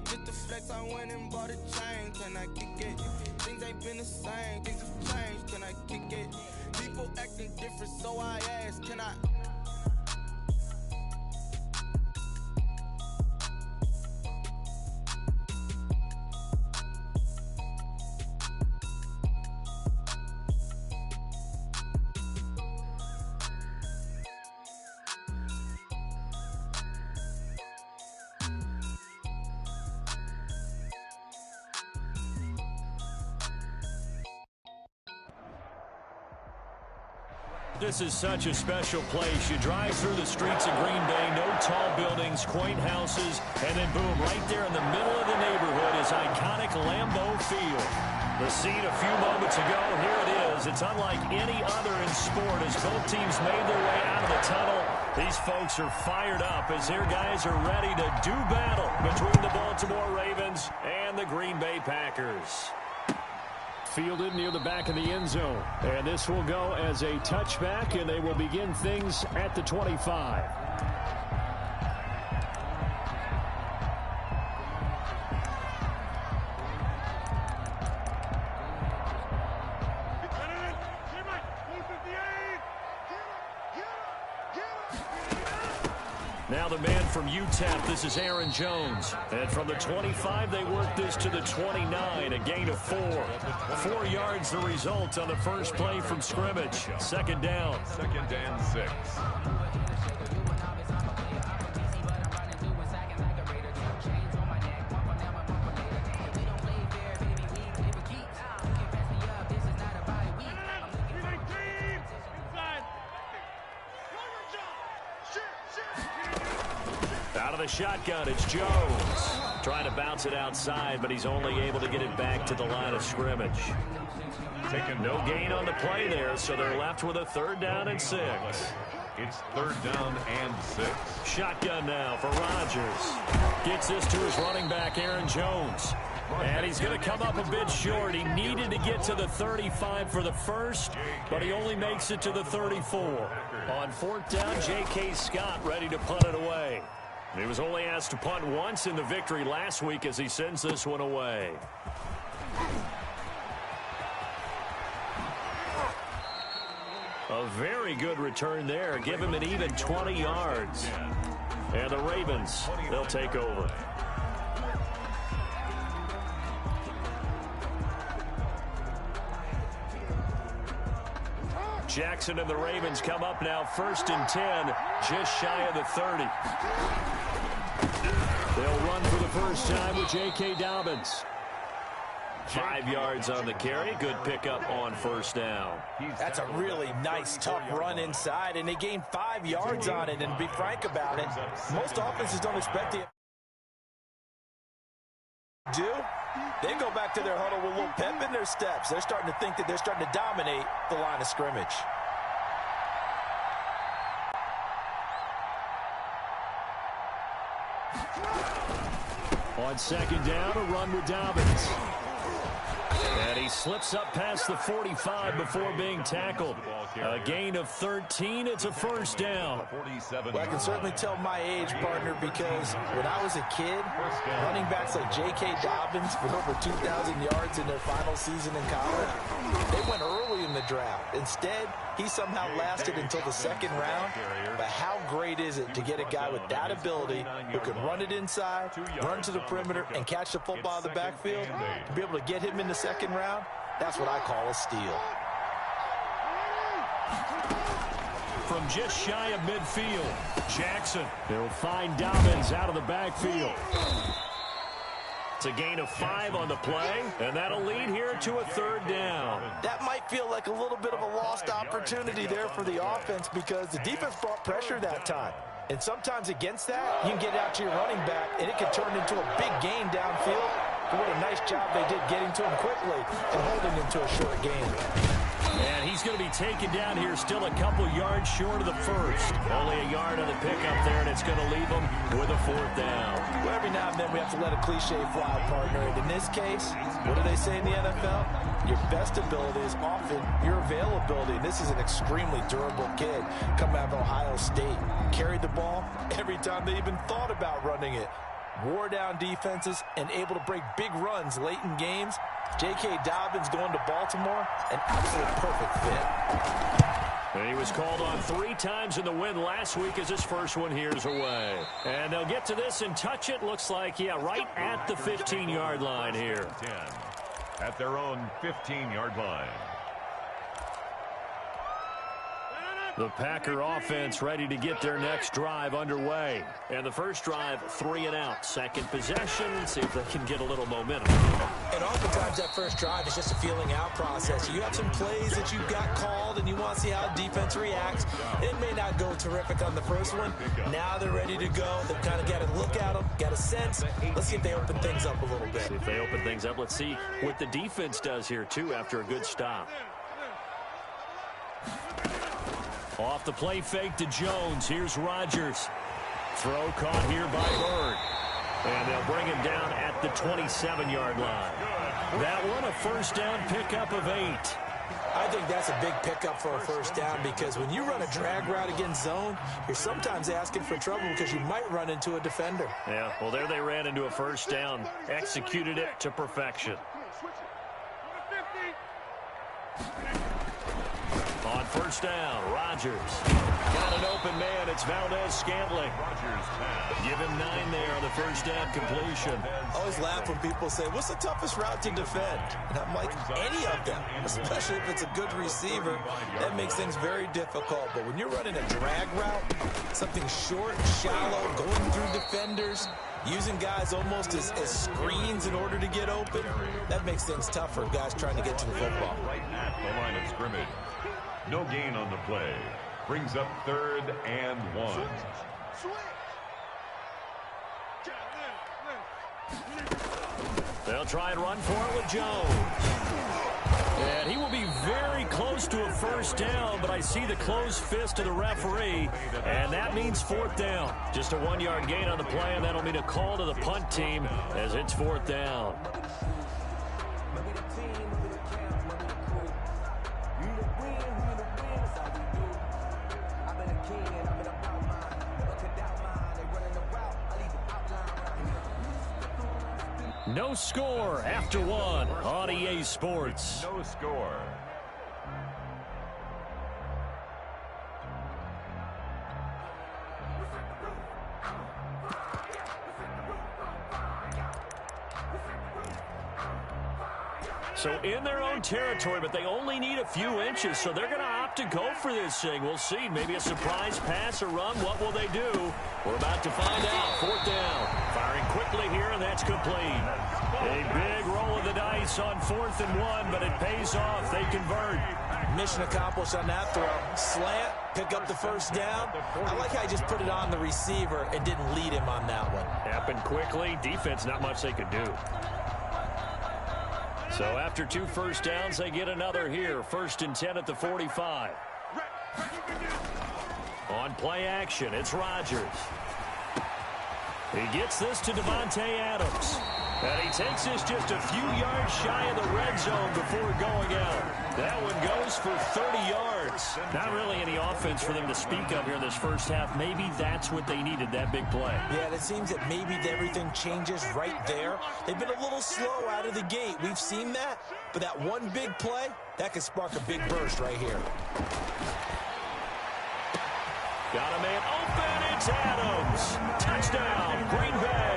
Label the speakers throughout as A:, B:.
A: Just the flex, I went and bought a chain. Can I kick it? Things ain't been the same. Things have changed. Can I kick it? People acting different, so I ask, can I?
B: This is such a special place. You drive through the streets of Green Bay, no tall buildings, quaint houses, and then boom, right there in the middle of the neighborhood is iconic Lambeau Field. The scene a few moments ago, here it is. It's unlike any other in sport as both teams made their way out of the tunnel. These folks are fired up as their guys are ready to do battle between the Baltimore Ravens and the Green Bay Packers. Fielded near the back of the end zone. And this will go as a touchback, and they will begin things at the 25. Now the man from UTEP, this is Aaron Jones. And from the 25, they work this to the 29, a gain of 4. 4 yards the result on the first play from scrimmage. Second down.
C: Second and 6.
B: Out of the shotgun, it's Jones. Trying to bounce it outside, but he's only able to get it back to the line of scrimmage. Taking no gain on the play there, so they're left with a 3rd down and 6.
C: It's 3rd down and 6.
B: Shotgun now for Rodgers. Gets this to his running back, Aaron Jones. And he's going to come up a bit short. He needed to get to the 35 for the first, but he only makes it to the 34. On 4th down, J.K. Scott ready to punt it away. He was only asked to punt once in the victory last week as he sends this one away. A very good return there. Give him an even 20 yards. And the Ravens, they'll take over. Jackson and the Ravens come up now 1st and 10, just shy of the 30. They'll run for the first time with J.K. Dobbins. 5 yards on the carry. Good pickup on 1st down.
D: That's a really nice, tough run inside, and they gained 5 yards on it. And to be frank about it, most offenses don't expect it. They go back to their huddle with a little pep in their steps. They're starting to think that they're starting to dominate the line of scrimmage.
B: On 2nd down, a run with Dobbins. And he slips up past the 45 before being tackled. A gain of 13. It's a 1st down.
D: Well, I can certainly tell my age, partner, because when I was a kid, running backs like J.K. Dobbins with over 2,000 yards in their final season in college, they went early in the draft. Instead, he somehow lasted until the 2nd round. But how great is it to get a guy with that ability who can run it inside, run to the perimeter, and catch the football in the backfield? To be able to get him in the 2nd round, that's what I call a steal.
B: From just shy of midfield, Jackson. He'll find Dobbins out of the backfield. It's a gain of 5 on the play, and that'll lead here to a 3rd down.
D: That might feel like a little bit of a lost opportunity there for the offense because the defense brought pressure that time. And sometimes against that, you can get out to your running back, and it can turn into a big gain downfield. But what a nice job they did getting to him quickly and holding him to a short gain.
B: And he's going to be taken down here still a couple yards short of the first. Only a yard on the pickup there, and it's going to leave him with a 4th down.
D: Well, every now and then we have to let a cliche fly, partner. And in this case, what do they say in the NFL? Your best ability is often your availability. And this is an extremely durable kid coming out of Ohio State. Carried the ball every time they even thought about running it. wore down defenses, and able to break big runs late in games. J.K. Dobbins going to Baltimore, an absolute perfect fit.
B: And he was called on 3 times in the win last week as his first one here's away. And they'll get to this and touch it. Looks like, yeah, right at the 15-yard line here.
C: 10 at their own 15-yard line.
B: The Packer offense ready to get their next drive underway. And the first drive, 3 and out. Second possession, see if they can get a little momentum.
D: And oftentimes that first drive is just a feeling out process. You have some plays that you've got called and you want to see how defense reacts. It may not go terrific on the first one. Now they're ready to go. They've kind of got to look at them, got a sense. Let's see if they open things up a little bit.
B: See if they open things up. Let's see what the defense does here, too, after a good stop. Off the play fake to Jones. Here's Rodgers. Throw caught here by Bird. And they'll bring him down at the 27-yard line. That one, a first down pickup of 8.
D: I think that's a big pickup for a first down because when you run a drag route against zone, you're sometimes asking for trouble because you might run into a defender.
B: Yeah, well, there they ran into a first down. Executed it to perfection. On first down, Rodgers. Got an open man. It's Valdez-Scantling. Give him 9 there on the first down completion.
D: I always laugh when people say, what's the toughest route to defend? And I'm like, any of them, especially if it's a good receiver. That makes things very difficult. But when you're running a drag route, something short, shallow, going through defenders, using guys almost as screens in order to get open, that makes things tough for guys trying to get to the football.
C: Right at the line of scrimmage. No gain on the play. Brings up 3rd and 1.
B: They'll try and run for it with Jones. And he will be very close to a first down, but I see the closed fist of the referee, and that means 4th down. Just a 1-yard gain on the play, and that'll mean a call to the punt team as it's 4th down. No score after 1 on EA Sports.
C: No score.
B: So in their own territory, but they only need a few inches, so they're going to opt to go for this thing. We'll see. Maybe a surprise pass or run. What will they do? We're about to find out. 4th down. Firing quickly here, and that's complete. A big roll of the dice on 4th and 1, but it pays off. They convert.
D: Mission accomplished on that throw. Slant, pick up the first down. I like how he just put it on the receiver and didn't lead him on that one.
B: Happened quickly. Defense, not much they could do. So after 2 first downs, they get another here. 1st and 10 at the 45. On play action, it's Rodgers. He gets this to Davante Adams. And he takes this just a few yards shy of the red zone before going out. That one goes for 30 yards. Not really any offense for them to speak of here in this first half. Maybe that's what they needed, that big play.
D: Yeah, it seems that maybe everything changes right there. They've been a little slow out of the gate. We've seen that. But that one big play, that could spark a big burst right here.
B: Got a man open. It's Adams. Touchdown, Green Bay.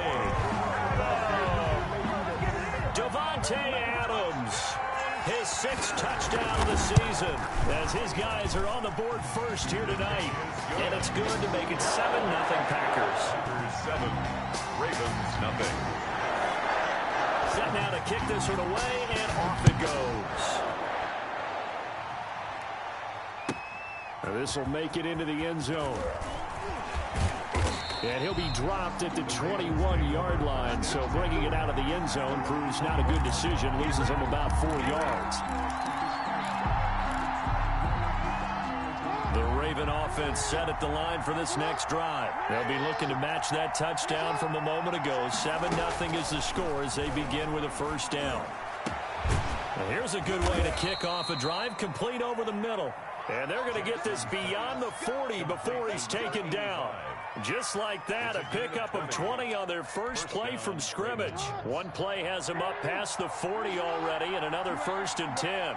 B: Davante Adams, his 6th touchdown of the season, as his guys are on the board first here tonight. And it's good to make it 7-0 Packers.
C: 7, Ravens nothing.
B: Set now to kick this one away, and off it goes. Now this will make it into the end zone. And he'll be dropped at the 21-yard line, so bringing it out of the end zone proves not a good decision, loses him about 4 yards. The Raven offense set at the line for this next drive. They'll be looking to match that touchdown from a moment ago. 7-0 is the score as they begin with a first down. And here's a good way to kick off a drive, complete over the middle. And they're going to get this beyond the 40 before he's taken down. Just like that, a pickup of 20 on their first play from scrimmage. One play has them up past the 40 already, and another 1st and 10.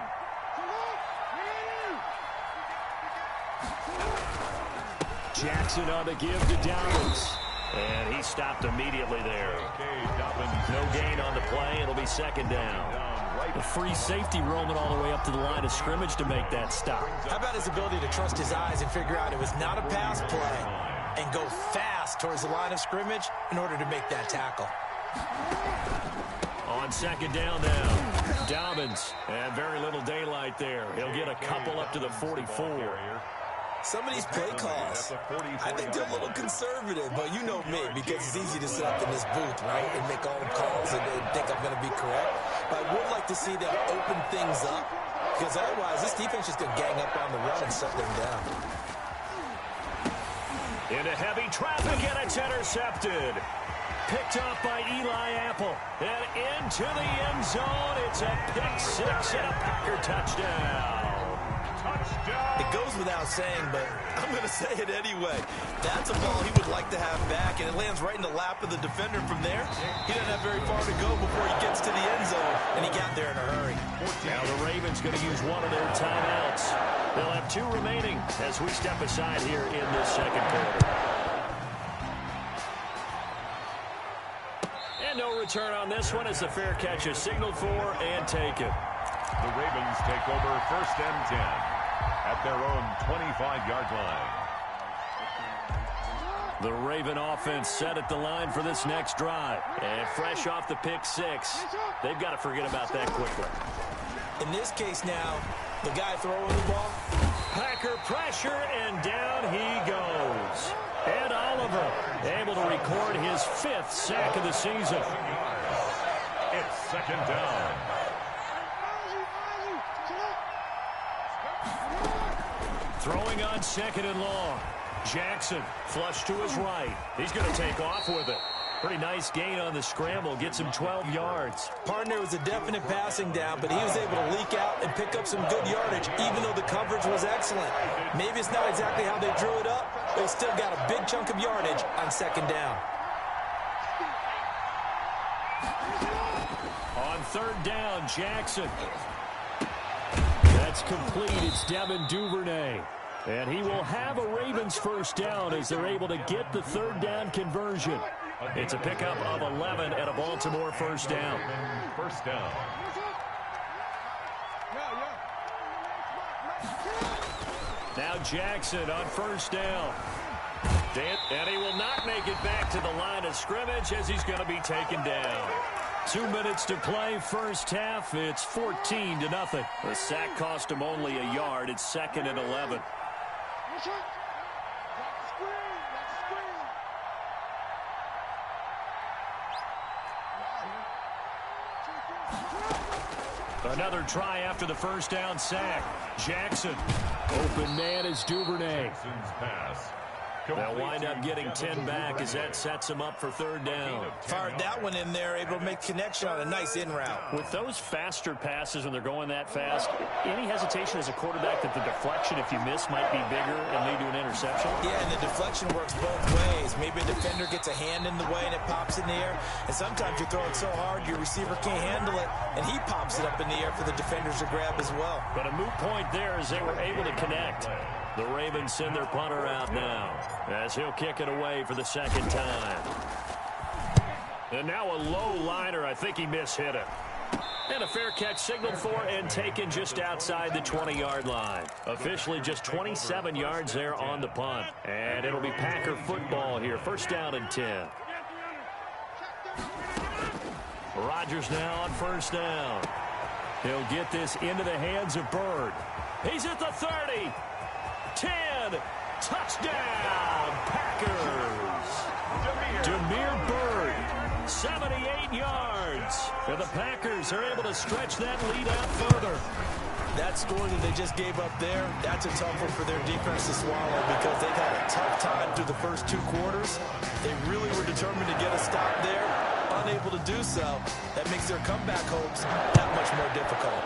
B: Jackson on the give to Dobbins. And he stopped immediately there. No gain on the play. It'll be 2nd down. The free safety roaming all the way up to the line of scrimmage to make that stop.
D: How about his ability to trust his eyes and figure out it was not a pass play and go fast towards the line of scrimmage in order to make that tackle.
B: On 2nd down now, Dobbins. And very little daylight there. He'll get a couple up to the 44.
D: Some of these play calls, I think they're a little conservative, but you know me, because it's easy to sit up in this booth, right, and make all the calls and think I'm going to be correct. But I would like to see them open things up, because otherwise this defense is going to gang up on the run and shut them down.
B: Into heavy traffic, and it's intercepted. Picked up by Eli Apple. And into the end zone. It's a pick 6 and a Packer touchdown.
D: It goes without saying, but I'm going to say it anyway. That's a ball he would like to have back, and it lands right in the lap of the defender from there. He doesn't have very far to go before he gets to the end zone, and he got there in a hurry.
B: Now the Ravens going to use one of their timeouts. They'll have 2 remaining as we step aside here in this 2nd quarter. And no return on this one as the fair catch is signaled for and taken.
C: The Ravens take over 1st and 10 at their own 25-yard line.
B: The Raven offense set at the line for this next drive. And fresh off the pick 6, they've got to forget about that quickly.
D: In this case now, the guy throwing the ball.
B: Packer pressure, and down he goes. Ed Oliver able to record his 5th sack of the season.
C: It's 2nd down.
B: Throwing on 2nd and long. Jackson flush to his right. He's going to take off with it. Pretty nice gain on the scramble. Gets him 12 yards.
D: Partner was a definite passing down, but he was able to leak out and pick up some good yardage, even though the coverage was excellent. Maybe it's not exactly how they drew it up, but they still got a big chunk of yardage on 2nd down.
B: On 3rd down, Jackson. That's complete. It's Devin Duvernay. And he will have a Ravens 1st down as they're able to get the 3rd down conversion. It's a pickup of 11 and a Baltimore 1st down.
C: 1st down.
B: Now Jackson on 1st down. And he will not make it back to the line of scrimmage as he's going to be taken down. 2 minutes to play, 1st half. It's 14-0. The sack cost him only a yard. It's 2nd and 11. Another try after the 1st down sack. Jackson. Open man is Duvernay.
C: Pass.
B: They'll wind up getting 10 back as that sets them up for 3rd down.
D: Fired that one in there, able to make connection on a nice in route.
B: With those faster passes when they're going that fast, any hesitation as a quarterback that the deflection, if you miss, might be bigger and lead to an interception?
D: Yeah, and the deflection works both ways. Maybe a defender gets a hand in the way and it pops in the air. And sometimes you throw it so hard your receiver can't handle it, and he pops it up in the air for the defenders to grab as well.
B: But a moot point there as they were able to connect. The Ravens send their punter out now as he'll kick it away for the 2nd time. And now a low liner. I think he mishit it. And a fair catch signaled for and taken just outside the 20-yard line. Officially just 27 yards there on the punt. And it'll be Packer football here. 1st down and 10. Rodgers now on 1st down. He'll get this into the hands of Bird. He's at the 30. 10. Touchdown, Packers. Demir Bird, 78 yards. And the Packers are able to stretch that lead out further.
D: That score that they just gave up there, that's a tough one for their defense to swallow because they've had a tough time through the first 2 quarters. They really were determined to get a stop there. Unable to do so, that makes their comeback hopes that much more difficult.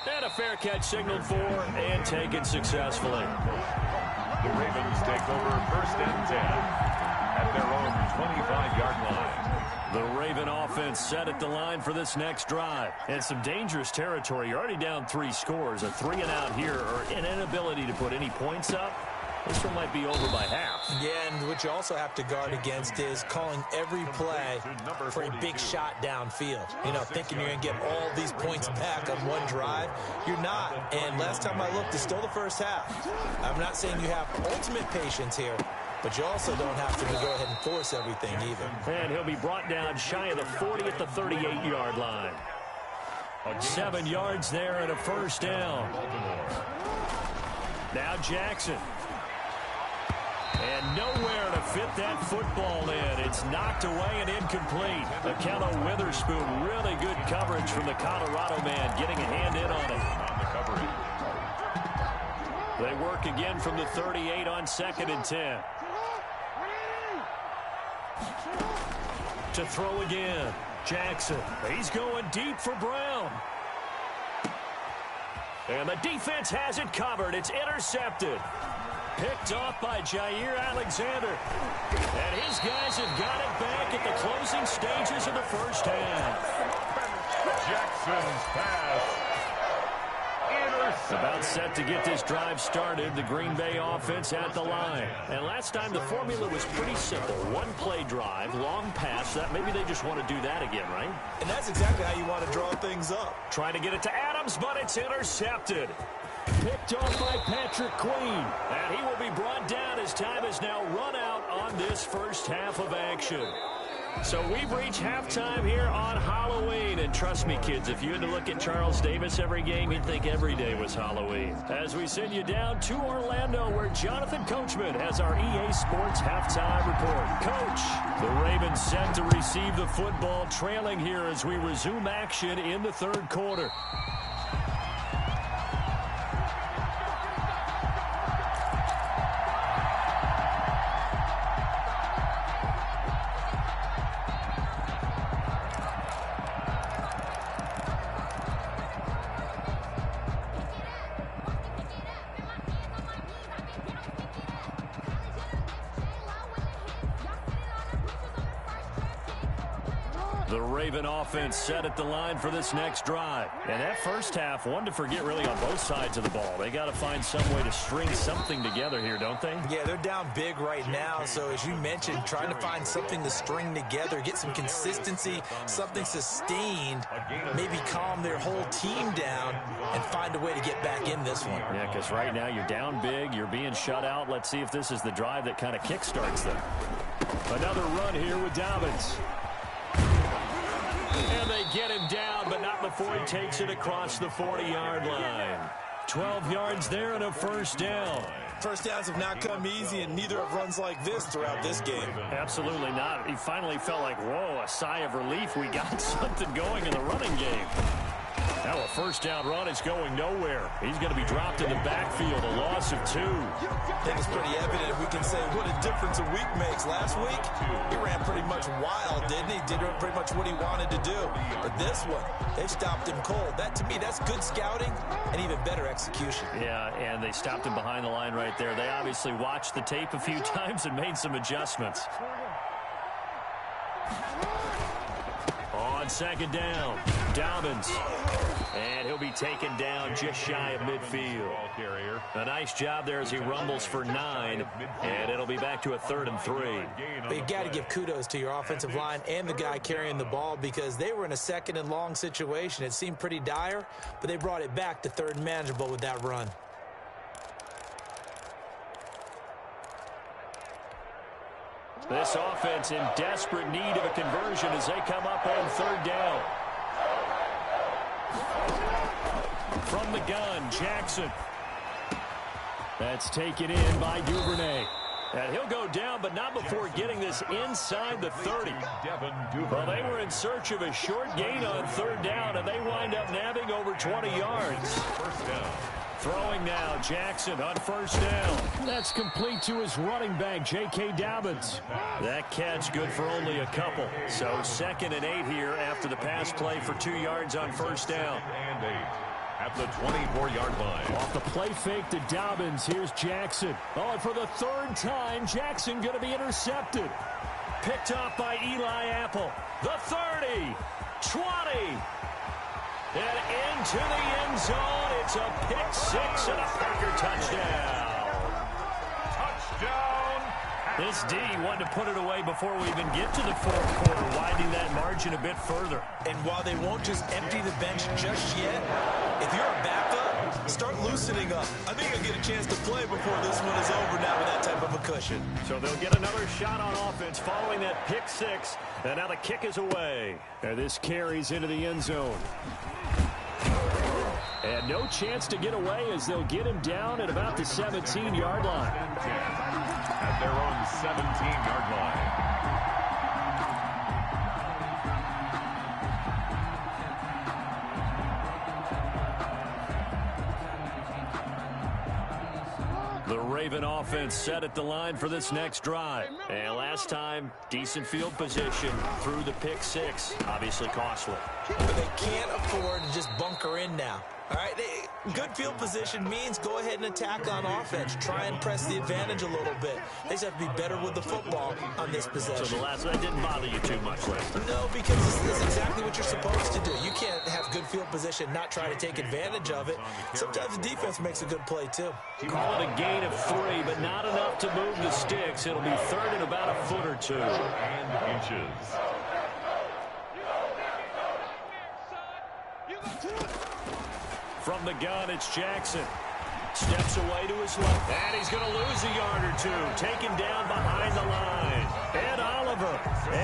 B: And a fair catch signaled for and taken successfully.
C: The Ravens take over 1st and 10 at their own 25-yard line.
B: The Raven offense set at the line for this next drive. And some dangerous territory. You're already down 3 scores. A 3-and-out here or an inability to put any points up. This one might be over by half.
D: Yeah, and what you also have to guard against is calling every play for a big shot downfield. You know, thinking you're going to get all these points back on one drive. You're not. And last time I looked, it's still the first half. I'm not saying you have ultimate patience here, but you also don't have to go ahead and force everything either.
B: And he'll be brought down shy of the 40 at the 38-yard line. 7 yards there and a first down. Now Jackson. And nowhere to fit that football in. It's knocked away and incomplete. Akello Witherspoon, really good coverage from the Colorado man, getting a hand in on it. They work again from the 38 on 2nd and 10. To throw again. Jackson. He's going deep for Brown. And the defense has it covered. It's intercepted. Picked off by Jair Alexander. And his guys have got it back at the closing stages of the first half.
C: Jackson's pass.
B: About set to get this drive started, the Green Bay offense at the line. And last time the formula was pretty simple. One-play drive, long pass. That maybe they just want to do that again, right?
D: And that's exactly how you want to draw things up.
B: Trying to get it to Adams, but it's intercepted. Picked off by Patrick Queen. And he will be brought down as time has now run out on this first half of action. So we've reached halftime here on Halloween. And trust me, kids, if you had to look at Charles Davis every game, you'd think every day was Halloween. As we send you down to Orlando, where Jonathan Coachman has our EA Sports halftime report. Coach, the Ravens set to receive the football, trailing here as we resume action in the 3rd quarter. The Raven offense set at the line for this next drive. And that first half, one to forget really on both sides of the ball. They got to find some way to string something together here, don't they?
D: Yeah, they're down big right now. So as you mentioned, trying to find something to string together, get some consistency, something sustained, maybe calm their whole team down and find a way to get back in this one.
B: Yeah, because right now you're down big, you're being shut out. Let's see if this is the drive that kind of kickstarts them. Another run here with Dobbins. And they get him down, but not before he takes it across the 40-yard line. 12 yards there and a first down.
D: First downs have not come easy, and neither have runs like this throughout this game.
B: Absolutely not. He finally felt like, whoa, a sigh of relief. We got something going in the running game. Now a first down run is going nowhere. He's going to be dropped in the backfield, a loss of 2.
D: I think it's pretty evident. We can say what a difference a week makes. Last week, he ran pretty much wild, didn't he? Did pretty much what he wanted to do. But this one, they stopped him cold. That, to me, that's good scouting and even better execution.
B: Yeah, and they stopped him behind the line right there. They obviously watched the tape a few times and made some adjustments. On 2nd down, Dobbins. And he'll be taken down just shy of midfield. A nice job there as he rumbles for 9. And it'll be back to a 3rd and 3.
D: But you got to give kudos to your offensive line and the guy carrying the ball because they were in a 2nd and long situation. It seemed pretty dire, but they brought it back to 3rd and manageable with that run.
B: This offense in desperate need of a conversion as they come up on 3rd down. From the gun, Jackson. That's taken in by Duvernay. And he'll go down, but not before getting this inside the 30. Well, they were in search of a short gain on 3rd down, and they wind up nabbing over 20 yards.
C: First down.
B: Throwing now, Jackson on 1st down. That's complete to his running back, J.K. Dobbins. That catch good for only a couple. So 2nd and 8 here after the pass play for 2 yards on 1st down.
C: And 8. at the 24-yard line.
B: Off the play fake to Dobbins, here's Jackson. Oh, and for the third time, Jackson going to be intercepted. Picked off by Eli Apple. The 30, 20, and into the end zone. It's a pick six and a Packer touchdown.
C: Touchdown.
B: This D wanted to put it away before we even get to the fourth quarter, widening that margin a bit further.
D: And while they won't just empty the bench just yet, if you're a backup, start loosening up. I think you'll get a chance to play before this one is over now with that type of a cushion.
B: So they'll get another shot on offense following that pick six. And now the kick is away. And this carries into the end zone. And no chance to get away as they'll get him down at about the 17-yard line.
C: At their own 17-yard line.
B: The Raven offense set at the line for this next drive. And last time, decent field position through the pick six. Obviously costly.
D: But they can't afford to just bunker in now. All right, good field position means go ahead and attack on offense. Try and press the advantage a little bit. They just have to be better with the football on this possession.
B: So the last one didn't bother you too much, Lester?
D: No, because this is exactly what you're supposed to do. You can't have good field position, not try to take advantage of it. Sometimes the defense makes a good play, too.
B: Call it a gain of 3, but not enough to move the sticks. It'll be third and about a foot or 2.
C: And inches.
B: From the gun, it's Jackson. Steps away to his left. And he's going to lose a yard or 2. Taken down behind the line. Ed Oliver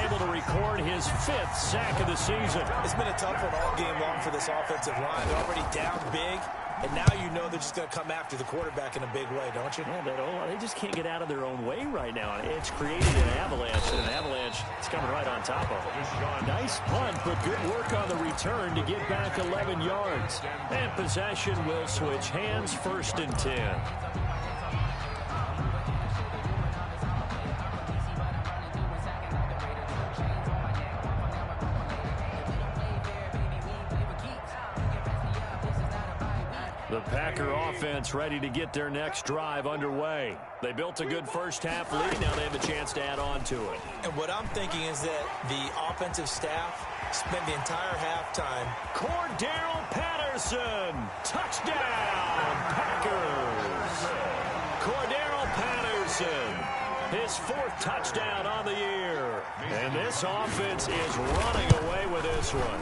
B: able to record his 5th sack of the season.
D: It's been a tough one all game long for this offensive line. They're already down big. And now you know they're just going to come after the quarterback in a big way, don't you?
B: Yeah, they just can't get out of their own way right now. It's created an avalanche, and an avalanche is coming right on top of them. Nice punt, but good work on the return to get back 11 yards. And possession will switch hands, 1st and 10. The Packer offense ready to get their next drive underway. They built a good first half lead. Now they have a chance to add on to it.
D: And what I'm thinking is that the offensive staff spent the entire halftime.
B: Cordero Patterson, touchdown, Packers. Cordero Patterson, his 4th touchdown on the year. And this offense is running away with this one.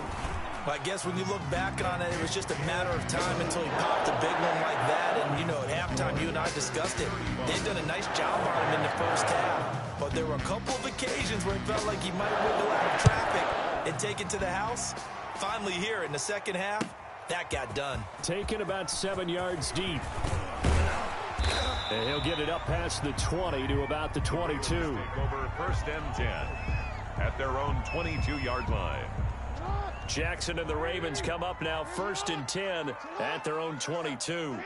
D: I guess when you look back on it, it was just a matter of time until he popped a big one like that. And, you know, at halftime, you and I discussed it. They've done a nice job on him in the first half. But there were a couple of occasions where it felt like he might wiggle out of traffic and take it to the house. Finally here in the second half, that got done.
B: Taken about 7 yards deep. And he'll get it up past the 20 to about the 22.
C: Take over 1st and 10 at their own 22-yard line.
B: Jackson and the Ravens come up now 1st and 10 at their own 22.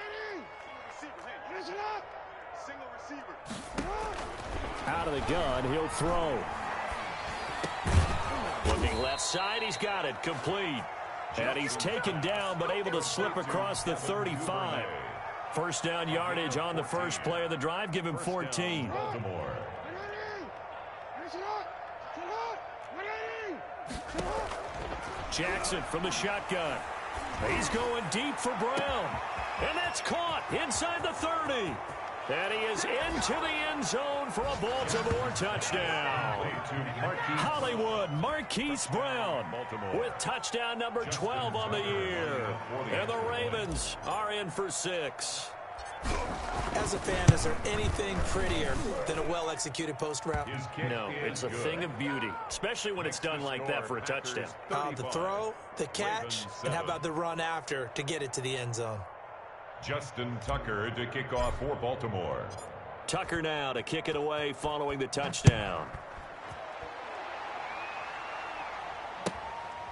B: Out of the gun, he'll throw. Looking left side, he's got it, complete. And he's taken down, but able to slip across the 35. 1st down yardage on the first play of the drive, give him 14.
C: Baltimore.
B: Jackson from the shotgun. He's going deep for Brown. And that's caught inside the 30. And he is into the end zone for a Baltimore touchdown. Hollywood Marquise Brown with touchdown number 12 on the year. And the Ravens are in for 6.
D: As a fan, is there anything prettier than a well-executed post route?
B: No, it's a thing of beauty, especially when it's done like that for a touchdown.
D: The throw, the catch, and how about the run after to get it to the end zone?
C: Justin Tucker to kick off for Baltimore.
B: Tucker now to kick it away following the touchdown.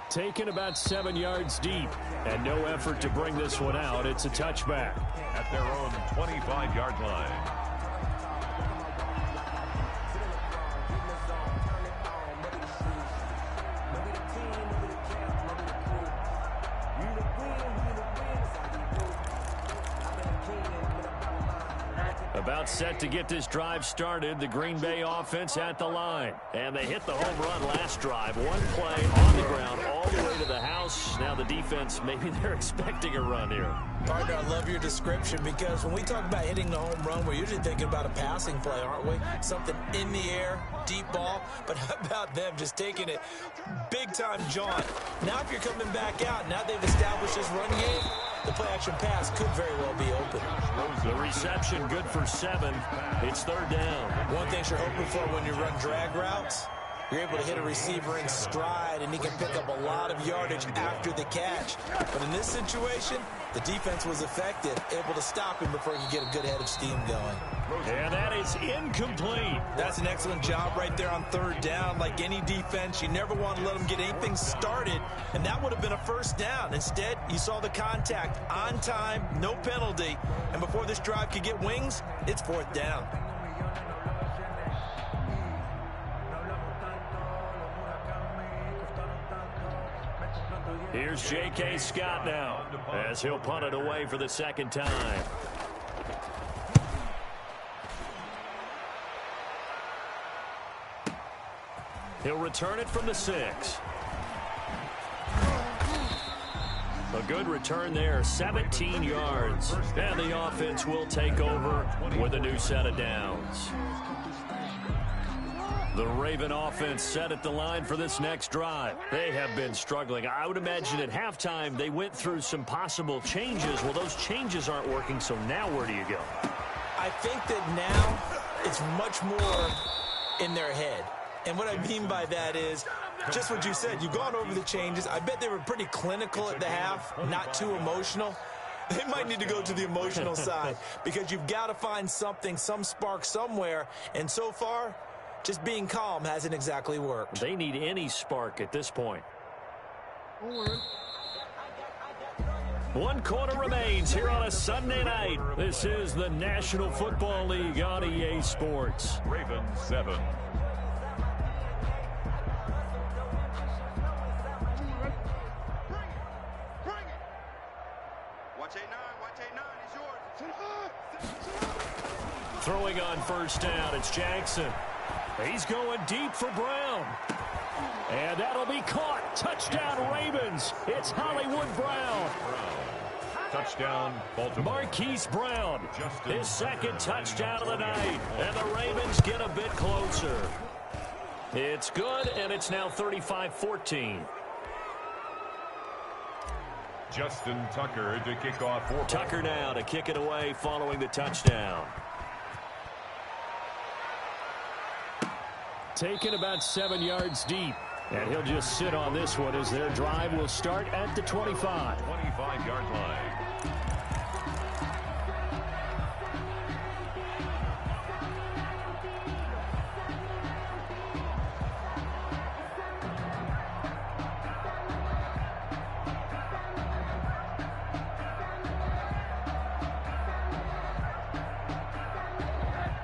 B: Taken about 7 yards deep, and no effort to bring this one out. It's a touchback.
C: At their own 25-yard line.
B: About set to get this drive started, the Green Bay offense at the line. And they hit the home run last drive. One play on the ground all the way to the house. Now the defense, maybe they're expecting a run here.
D: Partner, I love your description because when we talk about hitting the home run, we're usually thinking about a passing play, aren't we? Something in the air, deep ball. But how about them just taking it big-time jaunt? Now if you're coming back out, now they've established this run game, the play-action pass could very well be open.
B: The reception good for 7. It's third down.
D: One thing you're hoping for when you run drag routes, you're able to hit a receiver in stride, and he can pick up a lot of yardage after the catch. But in this situation, the defense was effective, able to stop him before he could get a good head of steam going.
B: And that is incomplete.
D: That's an excellent job right there on third down. Like any defense, you never want to let them get anything started, and that would have been a first down. Instead, you saw the contact on time, no penalty, and before this drive could get wings, it's fourth down.
B: Here's J.K. Scott now as he'll punt it away for the second time. He'll return it from the 6. A good return there, 17 yards. And the offense will take over with a new set of downs. The Raven offense set at the line for this next drive. They have been struggling. I would imagine at halftime they went through some possible changes. Well, those changes aren't working, so now where do you go?
D: I think that now it's much more in their head. And what I mean by that is just what you said. You've gone over the changes. I bet they were pretty clinical at the half, not too emotional. They might need to go to the emotional side because you've got to find something, some spark somewhere. And so far, just being calm hasn't exactly worked.
B: They need any spark at this point. 1 quarter remains here on a Sunday night. This is the National Football League on EA Sports.
C: Ravens 7.
B: Throwing on first down, it's Jackson. He's going deep for Brown. And that'll be caught. Touchdown, Ravens. It's Hollywood Brown.
C: Touchdown, Baltimore.
B: Marquise Brown, his second touchdown of the night. And the Ravens get a bit closer. It's good, and it's now 35-14.
C: Justin Tucker to kick off.
B: Tucker now to kick it away following the touchdown. Taken about 7 yards deep. And he'll just sit on this one as their drive will start at the 25.
C: 25-yard line.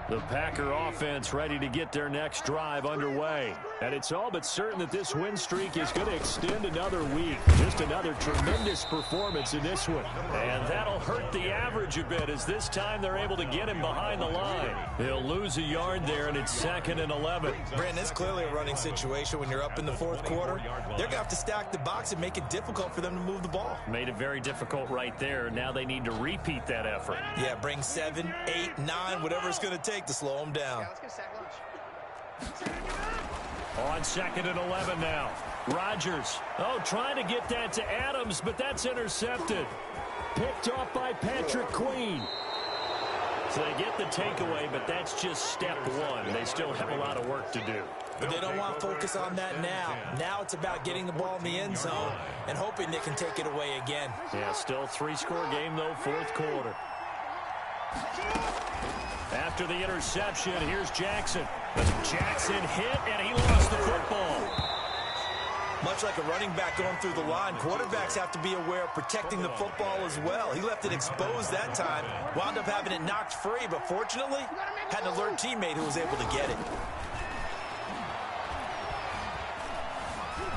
B: The Packer offense ready to get their next drive underway. And it's all but certain that this win streak is going to extend another week. Just another tremendous performance in this one. And that'll hurt the average a bit as this time they're able to get him behind the line. They'll lose a yard there, and it's 2nd and 11.
D: Brandon, it's clearly a running situation when you're up in the fourth quarter. They're going to have to stack the box and make it difficult for them to move the ball.
B: Made it very difficult right there. Now they need to repeat that effort.
D: Yeah, bring 7, 8, 9, whatever it's going to take to slow them down.
B: On 2nd and 11 now. Rodgers. Oh, trying to get that to Adams, but that's intercepted. Picked off by Patrick Queen. So they get the takeaway, but that's just step one. They still have a lot of work to do.
D: But they don't want to focus on that now. Now it's about getting the ball in the end zone and hoping they can take it away again.
B: Yeah, still 3-score game, though, fourth quarter. After the interception, here's Jackson. Jackson hit, and he lost the football.
D: Much like a running back going through the line, quarterbacks have to be aware of protecting the football as well. He left it exposed that time, wound up having it knocked free, but fortunately, had an alert teammate who was able to get it.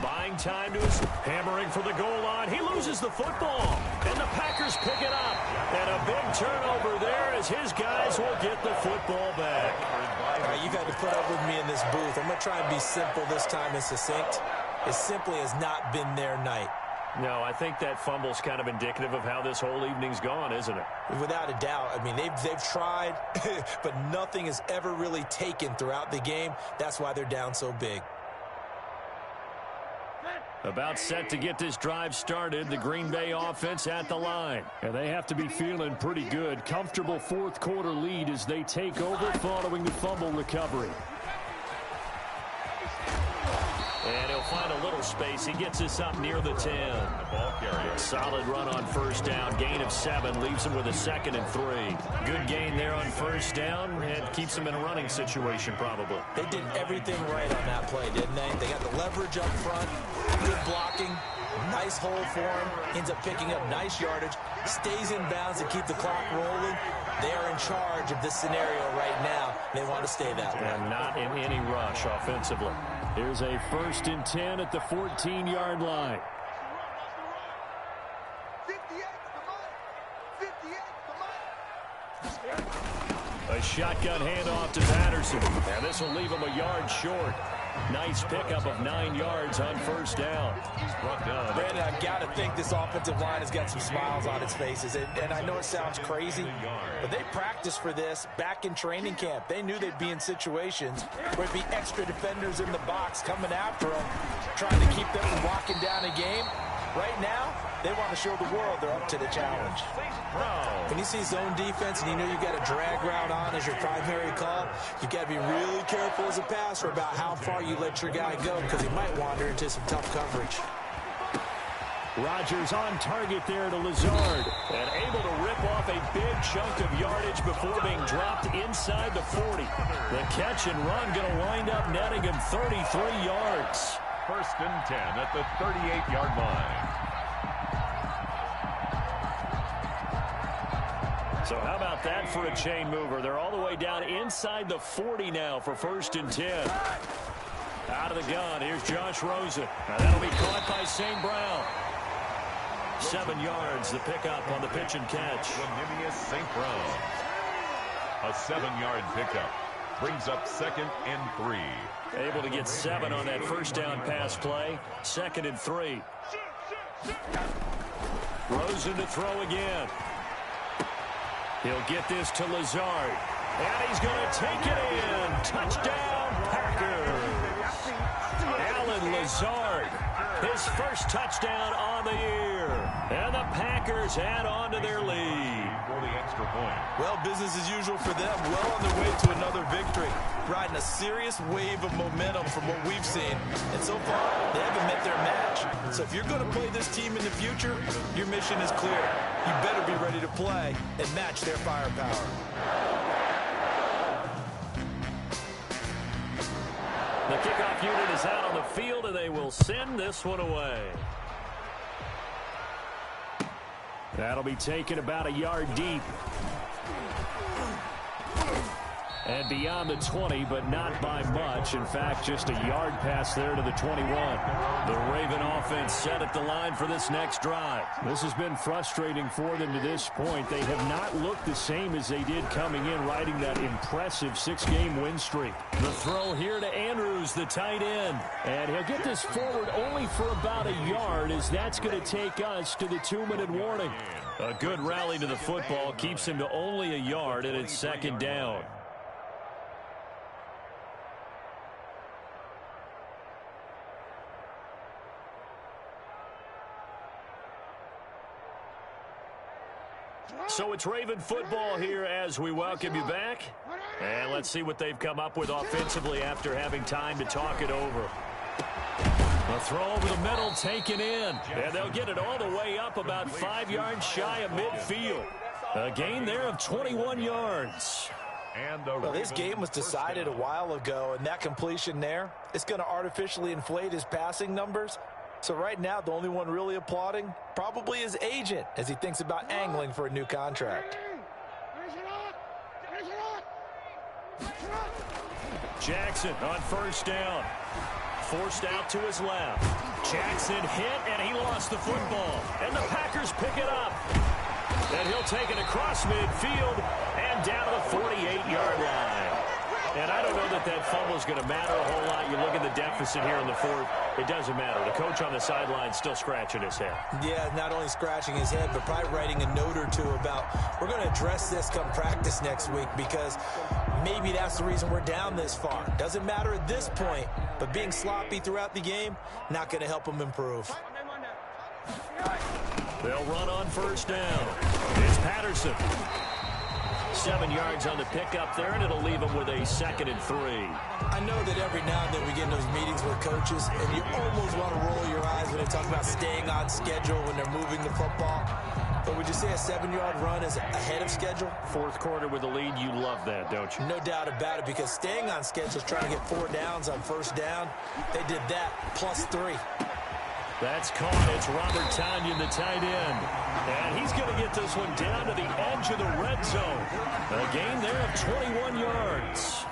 B: Buying time to his hammering for the goal line. He loses the football, and the Packers pick it up. And a big turnover there as his guys will get the football back.
D: All right, you got to put up with me in this booth. I'm going to try and be simple this time and succinct. It simply has not been their night.
B: No, I think that fumble's kind of indicative of how this whole evening's gone, isn't it?
D: Without a doubt. I mean, they've tried, but nothing is ever really taken throughout the game. That's why they're down so big.
B: About set to get this drive started, the Green Bay offense at the line. And they have to be feeling pretty good. Comfortable fourth quarter lead as they take over following the fumble recovery. And he'll find a little space. He gets us up near the 10.
C: Ball carrier.
B: Solid run on first down. Gain of 7 leaves him with a 2nd and 3. Good gain there on first down and keeps him in a running situation probably.
D: They did everything right on that play, didn't they? They got the leverage up front, good blocking, nice hole for him, ends up picking up nice yardage, stays in bounds to keep the clock rolling. They are in charge of this scenario right now. They want to stay that way.
B: And not in any rush offensively. Here's a 1st and 10 at the 14-yard line. A shotgun handoff to Patterson. And this will leave him a yard short. Nice pickup of 9 yards on first down.
D: Brandon, I've got to think this offensive line has got some smiles on its faces. And I know it sounds crazy, but they practiced for this back in training camp. They knew they'd be in situations where it'd be extra defenders in the box coming after them, trying to keep them from locking down a game. Right now, they want to show the world they're up to the challenge. When you see zone defense and you know you've got a drag route on as your primary call, you've got to be really careful as a passer about how far you let your guy go because he might wander into some tough coverage.
B: Rodgers on target there to Lazard and able to rip off a big chunk of yardage before being dropped inside the 40. The catch and run going to wind up netting him 33 yards.
C: 1st and 10 at the 38-yard line.
B: So how about that for a chain mover? They're all the way down inside the 40 now for 1st and 10. Out of the gun, here's Josh Rosen. Now that'll be caught by St. Brown. 7 yards, the pickup on the pitch and catch.
C: St. Brown. A 7-yard pickup. Brings up 2nd and 3.
B: Able to get 7 on that first down pass play. 2nd and 3. Rosen to throw again. He'll get this to Lazard. And he's going to take it in. Touchdown, Packers. Alan Lazard, his first touchdown on the year. And the Packers add on to their lead.
C: For the extra point.
D: Well, business as usual for them. Well on their way to another victory. Riding a serious wave of momentum from what we've seen. And so far, they haven't met their match. So if you're going to play this team in the future, your mission is clear. You better be ready to play and match their firepower.
B: The kickoff unit is out on the field, and they will send this one away. That'll be taken about a yard deep. And beyond the 20, but not by much. In fact, just a yard pass there to the 21. The Raven offense set at the line for this next drive. This has been frustrating for them to this point. They have not looked the same as they did coming in, riding that impressive 6-game win streak. The throw here to Andrews, the tight end. And he'll get this forward only for about a yard, as that's going to take us to the 2-minute warning. A good rally to the football keeps him to only a yard, and it's 2nd down. So it's Raven football here as we welcome you back. And let's see what they've come up with offensively after having time to talk it over. A throw over the middle taken in. And they'll get it all the way up about 5 yards shy of midfield. A gain there of 21 yards.
D: Well, this game was decided a while ago, and that completion there, it's going to artificially inflate his passing numbers. So right now, the only one really applauding probably his agent as he thinks about angling for a new contract.
B: Jackson on first down. forced out to his left. Jackson hit, and he lost the football. And the Packers pick it up. And he'll take it across midfield and down to the 48-yard line. And I don't know that that fumble is going to matter a whole lot. You look at the deficit here in the fourth, it doesn't matter. The coach on the sideline still scratching his head. Yeah, not only scratching his head, but probably writing a note or two about, we're going to address this come practice next week because maybe that's the reason we're down this far. Doesn't matter at this point, but being sloppy throughout the game, not going to help them improve. They'll run on first down. It's Patterson. 7 yards on the pickup there, and it'll leave them with a 2nd and 3. I know that every now and then we get in those meetings with coaches, and you almost want to roll your eyes when they talk about staying on schedule when they're moving the football. But would you say a 7-yard run is ahead of schedule? Fourth quarter with the lead, you love that, don't you? No doubt about it, because staying on schedule is trying to get 4 downs on first down. They did that, plus 3. That's caught. It's Robert Tonyan, the tight end. And he's going to get this one down to the edge of the red zone. A gain there of 21 yards.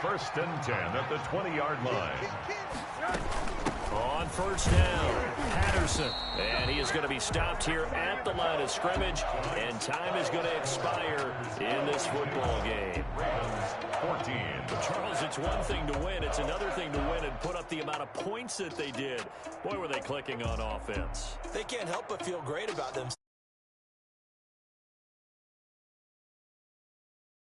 C: 1st and 10 at the 20-yard line.
B: On first down, Patterson. And he is going to be stopped here at the line of scrimmage. And time is going to expire in this football game.
C: 14.
B: Charles, it's one thing to win. It's another thing to win and put up the amount of points that they did. Boy, were they clicking on offense. They can't help but feel great about themselves.